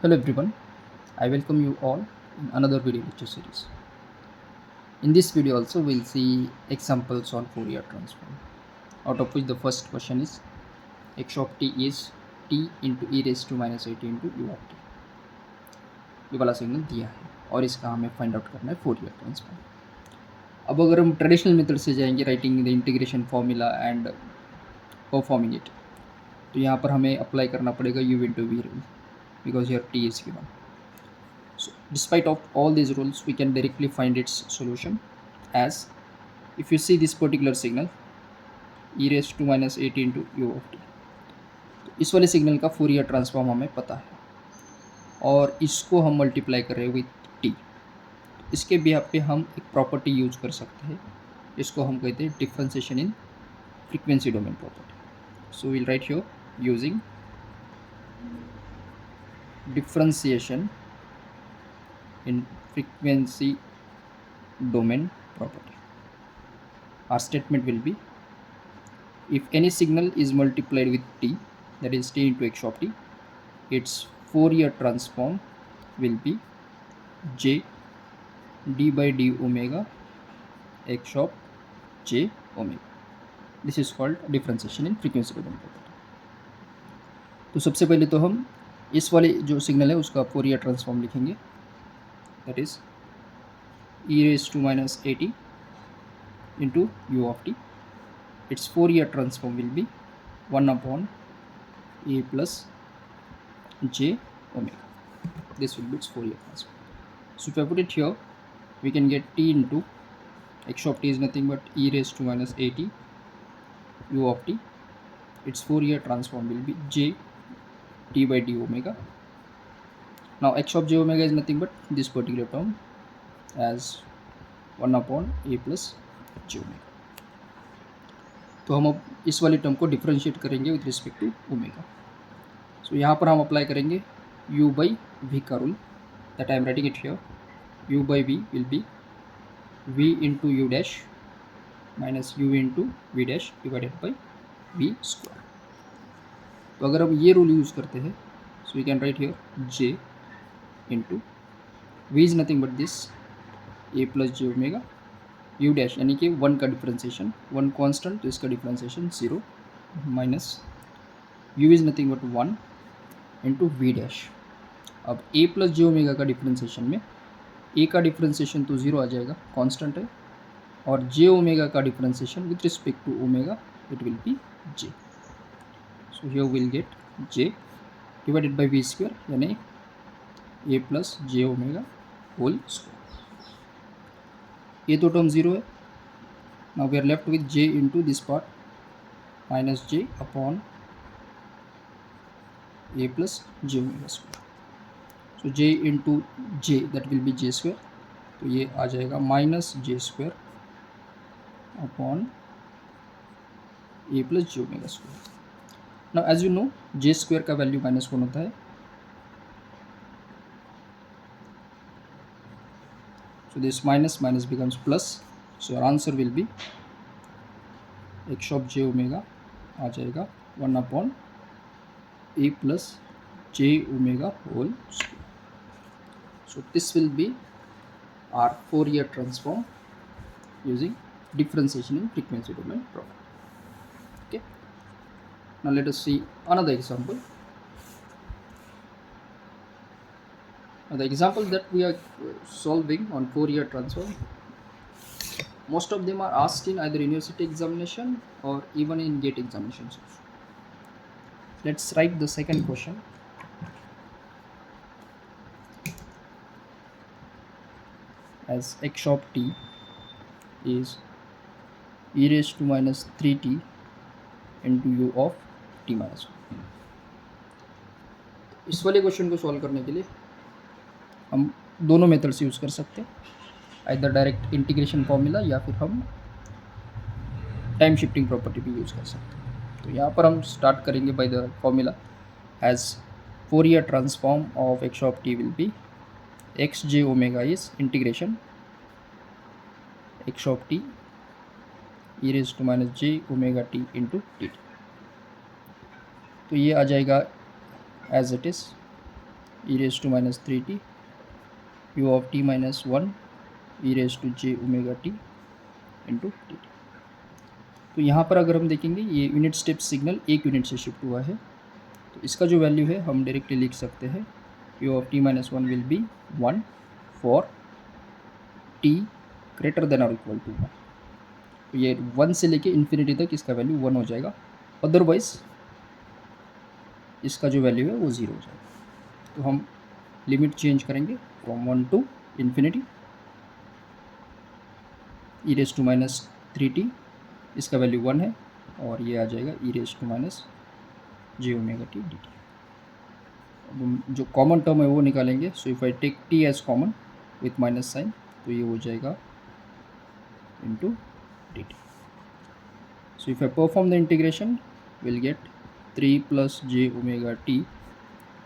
Hello everyone, I welcome you all in another video lecture series. In this video also we'll see examples on Fourier transform, out of which the first question is x of t is t into e raised to minus 80 into u of t. ये वाला signal दिया है और इसका हमें find out करना है Fourier transform. अब अगर हम ट्रेडिशनल मेथड से जाएंगे writing the integration formula and performing it, तो यहाँ पर हमें अप्लाई करना पड़ेगा u into v rule because your t is given. So despite of all these rules, we can directly find its solution as, if you see this particular signal e raised to minus 80 into u of t, तो इस वाले signal का Fourier transform हमें पता है और इसको हम मल्टीप्लाई कर रहे हैं विथ t. इसके बिहाफ पे हम एक प्रॉपर्टी यूज कर सकते हैं, इसको हम कहते हैं differentiation in frequency domain property. So will write here using differentiation in frequency domain property. Our statement will be, if any signal is multiplied with t, that is t into x of t, its Fourier transform will be j d by d omega x of j omega. This is called differentiation in frequency domain property. तो सबसे पहले तो हम इस वाले जो signal है उसका फोरियर ट्रांसफॉर्म लिखेंगे, that is e raised to minus 80 into u of t. Its Fourier transform will be 1 upon a plus j omega. This will be its Fourier transform. So if I put it here, we can get t into x of t is nothing but e raised to minus 80 u of t. Its Fourier transform will be j d by d omega. Now x of j omega is nothing but this particular term as 1 upon a plus j omega. तो हम अब इस वाले term को differentiate करेंगे with respect to omega. So यहाँ पर हम अप्लाई करेंगे u बाई v का rule, that I am writing it here. u by v will be v into u dash minus u into v dash divided by v square. तो अगर हम ये rule use करते हैं, so we can write here j into v is nothing but this a plus j omega u dash, यानी कि 1 का differentiation 1 constant, तो इसका differentiation 0 minus u is nothing but 1 into v dash. अब a plus j omega का differentiation में a का differentiation तो 0 आ जाएगा, कांस्टेंट है, और जे ओमेगा का differentiation with respect to omega it will be j. So here will get j divided by v square, यानी a plus j omega whole square. ये तो टर्म 0 है. Now we are left with j into this part minus j upon a plus j omega square. So j into j that will be j square, तो ये आ जाएगा minus j square upon a plus j omega square. Now as you know j square का value -1 होता है, so this minus becomes plus. So our answer will be x of j omega आ जाएगा 1 upon a plus j omega whole square. So this will be our Fourier transform using differentiation in frequency domain property. Okay. Now let us see another example. Now the example that we are solving on Fourier transform, most of them are asked in either university examination or even in GATE examinations. Let's write the second question. As x of t is e raised to minus 3t into u of t minus 1. इस वाले question को solve करने के लिए हम दोनों methods use कर सकते हैं, आइदर डायरेक्ट इंटीग्रेशन फॉर्मूला या फिर हम टाइम शिफ्टिंग प्रॉपर्टी भी यूज़ कर सकते हैं. तो यहाँ पर हम स्टार्ट करेंगे by the formula. As Fourier transform of x of t will be x j omega is integration x of t e raise to minus j omega t into t. तो ये आ जाएगा as it is e raised to minus 3t u of t minus 1 e raised to j omega t into t. तो यहाँ पर अगर हम देखेंगे ये यूनिट स्टेप सिग्नल एक यूनिट से शिफ्ट हुआ है, तो इसका जो वैल्यू है हम डायरेक्टली लिख सकते हैं u of t minus 1 will be 1 for t greater than और इक्वल टू 1। तो ये 1 से लेके इन्फिनिटी तक इसका वैल्यू 1 हो जाएगा, अदरवाइज इसका जो वैल्यू है वो 0 हो जाएगा। तो हम लिमिट चेंज करेंगे from 1 to infinity e raise to minus 3t, इसका वैल्यू 1 है, और ये आ जाएगा e raise to minus j omega t d t. अब हम जो कॉमन टर्म है वो निकालेंगे। So if I take t as common with minus sign, तो ये हो जाएगा into d t. So if I perform the integration will get 3 plus j omega T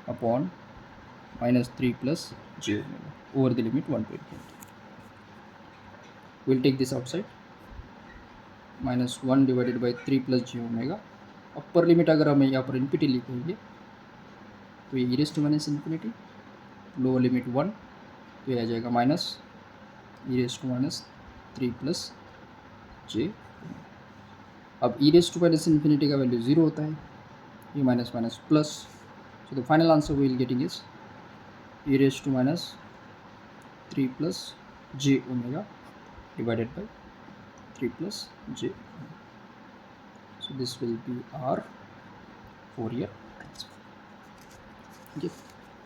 upon minus 3 plus j omega over the limit 1 to infinity. We'll take this outside, minus 1 divided by 3 plus j omega. Upper limit अगर हम यहाँ पर infinity लिखेंगे तो ये e raised to minus infinity, lower limit 1, तो ये आ जाएगा minus e raised to minus 3 plus j। अब e raised to minus infinity का वैल्यू 0 होता है, ये minus minus plus, so the final answer we will getting is e raised to minus 3 plus j omega divided by 3 plus j omega. So this will be our Fourier transform. Okay.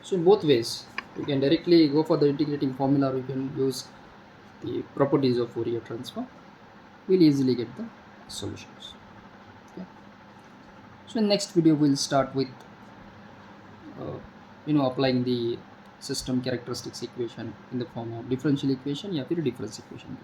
So in both ways, you can directly go for the integrating formula, or you can use the properties of Fourier transform. We'll easily get the solutions. Okay. So in next video, we'll start with applying the system characteristics equation in the form of differential equation या फिर difference equation।